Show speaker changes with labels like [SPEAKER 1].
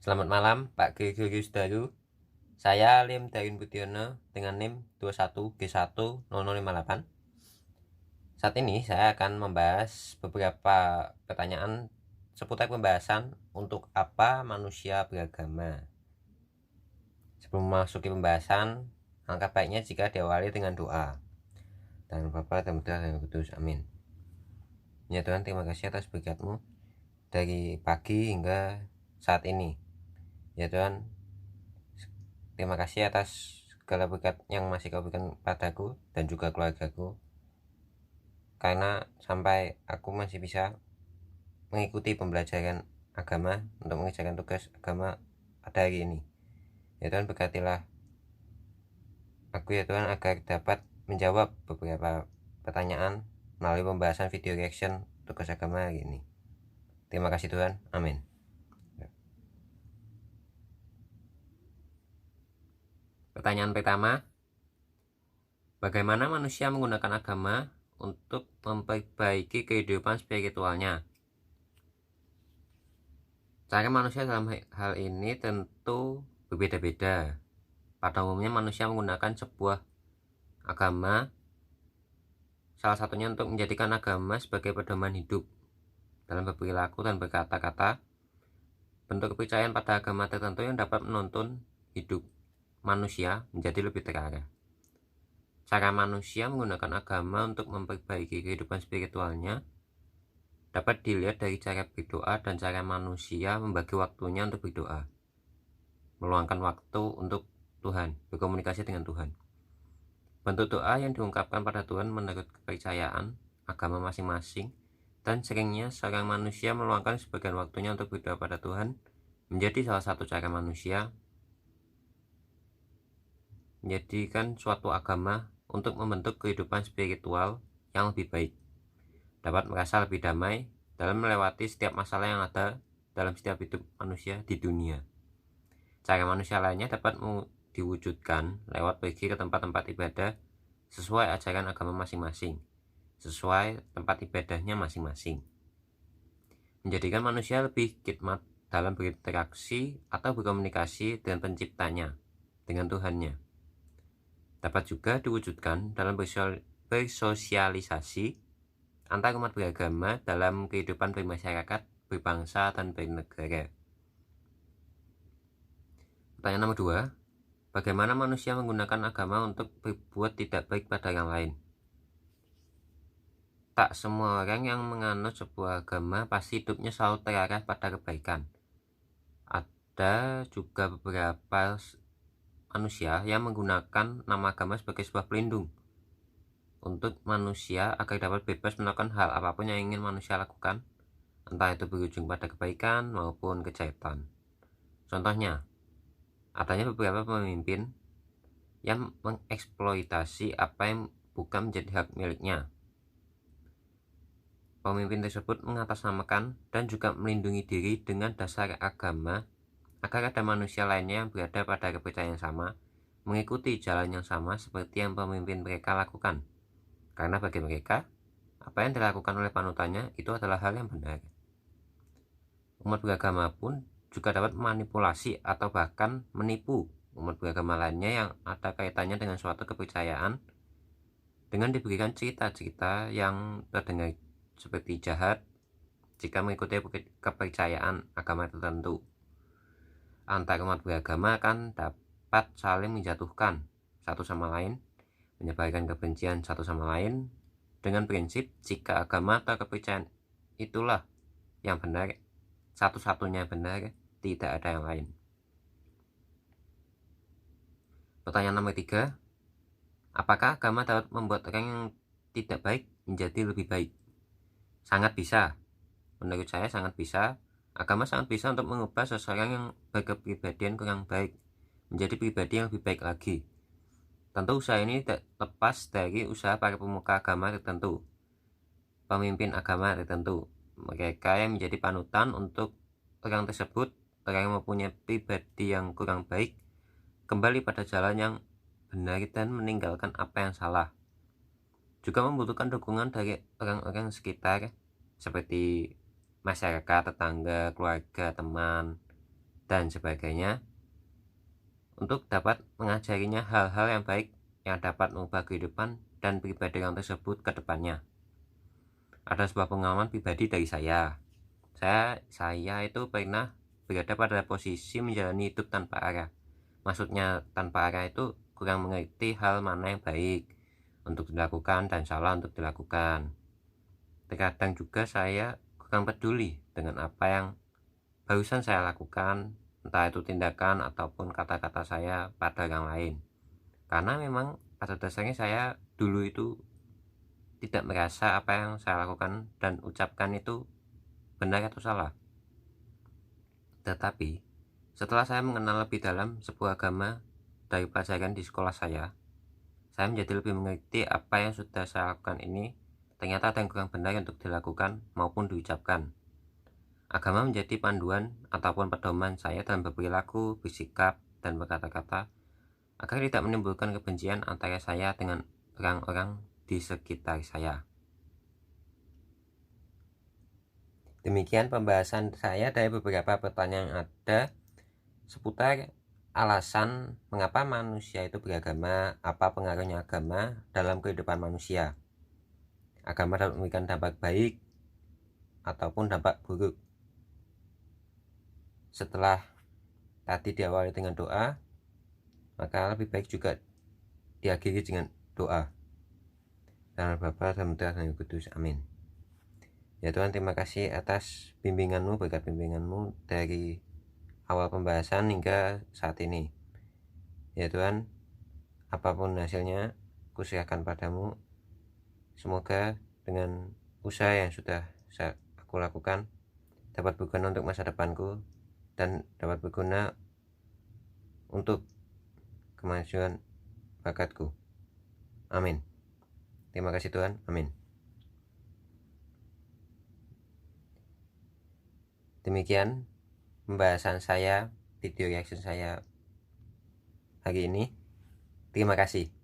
[SPEAKER 1] Selamat malam Pak Gregory Sudaru. Saya Lim Darin Budiono dengan NIM 21G10058. Saat ini saya akan membahas beberapa pertanyaan seputar pembahasan untuk apa manusia beragama. Sebelum memasuki pembahasan, alangkah baiknya jika diawali dengan doa. Dan Bapa dan Putra dan Roh Kudus. Amin. Ya Tuhan, terima kasih atas berkat-Mu dari pagi hingga saat ini. Ya Tuhan, terima kasih atas segala berkat yang masih Kau berikan padaku dan juga keluargaku, karena sampai aku masih bisa mengikuti pembelajaran agama untuk mengerjakan tugas agama pada hari ini. Ya Tuhan, berkatilah aku ya Tuhan, agar dapat menjawab beberapa pertanyaan melalui pembahasan video reaction tugas agama hari ini. Terima kasih Tuhan. Amin. Pertanyaan pertama, bagaimana manusia menggunakan agama untuk memperbaiki kehidupan spiritualnya? Cara manusia dalam hal ini tentu berbeda-beda. Pada umumnya manusia menggunakan sebuah agama, salah satunya untuk menjadikan agama sebagai pedoman hidup dalam berperilaku dan berkata-kata. Bentuk kepercayaan pada agama tertentu yang dapat menuntun hidup manusia menjadi lebih terarah. Cara manusia menggunakan agama untuk memperbaiki kehidupan spiritualnya dapat dilihat dari cara berdoa dan cara manusia membagi waktunya untuk berdoa, meluangkan waktu untuk Tuhan, berkomunikasi dengan Tuhan. Bentuk doa yang diungkapkan pada Tuhan menurut kepercayaan agama masing-masing, dan seringnya seorang manusia meluangkan sebagian waktunya untuk berdoa pada Tuhan menjadi salah satu cara manusia menjadikan suatu agama untuk membentuk kehidupan spiritual yang lebih baik, dapat merasa lebih damai dalam melewati setiap masalah yang ada dalam setiap hidup manusia di dunia. Cara manusia lainnya dapat diwujudkan lewat pergi ke tempat-tempat ibadah sesuai ajaran agama masing-masing, sesuai tempat ibadahnya masing-masing, menjadikan manusia lebih khidmat dalam berinteraksi atau berkomunikasi dengan penciptanya, dengan Tuhannya. Dapat juga diwujudkan dalam bersosialisasi antar umat beragama dalam kehidupan bermasyarakat, berbangsa, dan bernegara. Pertanyaan nomor 2, bagaimana manusia menggunakan agama untuk berbuat tidak baik pada yang lain? Tak semua orang yang menganut sebuah agama pasti hidupnya selalu terarah pada kebaikan. Ada juga beberapa manusia yang menggunakan nama agama sebagai sebuah pelindung untuk manusia agar dapat bebas melakukan hal apapun yang ingin manusia lakukan, entah itu berujung pada kebaikan maupun kejahatan. Contohnya, adanya beberapa pemimpin yang mengeksploitasi apa yang bukan menjadi hak miliknya. Pemimpin tersebut mengatasnamakan dan juga melindungi diri dengan dasar agama agar ada manusia lainnya yang berada pada kepercayaan yang sama, mengikuti jalan yang sama seperti yang pemimpin mereka lakukan. Karena bagi mereka, apa yang dilakukan oleh panutannya itu adalah hal yang benar. Umat beragama pun juga dapat memanipulasi atau bahkan menipu umat beragama lainnya yang ada kaitannya dengan suatu kepercayaan dengan diberikan cerita-cerita yang terdengar seperti jahat jika mengikuti kepercayaan agama tertentu. Antar umat beragama kan dapat saling menjatuhkan satu sama lain, menyebarkan kebencian satu sama lain dengan prinsip jika agama atau kepercayaan itulah yang benar, satu-satunya benar, tidak ada yang lain. Pertanyaan nomor 3, apakah agama dapat membuat orang yang tidak baik menjadi lebih baik? Sangat bisa. Menurut saya sangat bisa. Agama sangat bisa untuk mengubah seseorang yang berkepribadian kurang baik menjadi pribadi yang lebih baik lagi. Tentu usaha ini tidak lepas dari usaha para pemuka agama tertentu, pemimpin agama tertentu. Mereka yang menjadi panutan untuk orang tersebut, orang yang mempunyai pribadi yang kurang baik, kembali pada jalan yang benar dan meninggalkan apa yang salah. Juga membutuhkan dukungan dari orang-orang sekitar seperti masyarakat, tetangga, keluarga, teman, dan sebagainya, untuk dapat mengajarinya hal-hal yang baik yang dapat mengubah kehidupan dan pribadi orang tersebut ke depannya. Ada sebuah pengalaman pribadi dari saya. Saya itu pernah berada pada posisi menjalani hidup tanpa arah. Maksudnya tanpa arah itu kurang mengerti hal mana yang baik untuk dilakukan dan salah untuk dilakukan. Terkadang juga saya kurang peduli dengan apa yang barusan saya lakukan, entah itu tindakan ataupun kata-kata saya pada orang lain. Karena memang pada dasarnya saya dulu itu tidak merasa apa yang saya lakukan dan ucapkan itu benar atau salah. Tetapi setelah saya mengenal lebih dalam sebuah agama dari pelajaran di sekolah saya menjadi lebih mengerti apa yang sudah saya lakukan ini ternyata ada yang kurang benar untuk dilakukan maupun diucapkan. Agama menjadi panduan ataupun pedoman saya dalam berperilaku, bersikap, dan berkata-kata agar tidak menimbulkan kebencian antara saya dengan orang-orang di sekitar saya. Demikian pembahasan saya dari beberapa pertanyaan yang ada seputar alasan mengapa manusia itu beragama, apa pengaruhnya agama dalam kehidupan manusia. Agama dapat memberikan dampak baik ataupun dampak buruk. Setelah tadi diawali dengan doa, maka lebih baik juga diakhiri dengan doa. Dalam Bapa dan Putra dan Roh Kudus. Amin. Ya Tuhan, terima kasih atas bimbinganmu, berkat bimbinganmu dari awal pembahasan hingga saat ini. Ya Tuhan, apapun hasilnya, kuserahkan padamu. Semoga dengan usaha yang sudah aku lakukan dapat berguna untuk masa depanku dan dapat berguna untuk kemajuan bakatku. Amin. Terima kasih Tuhan. Amin. Demikian pembahasan saya, video reaction saya hari ini. Terima kasih.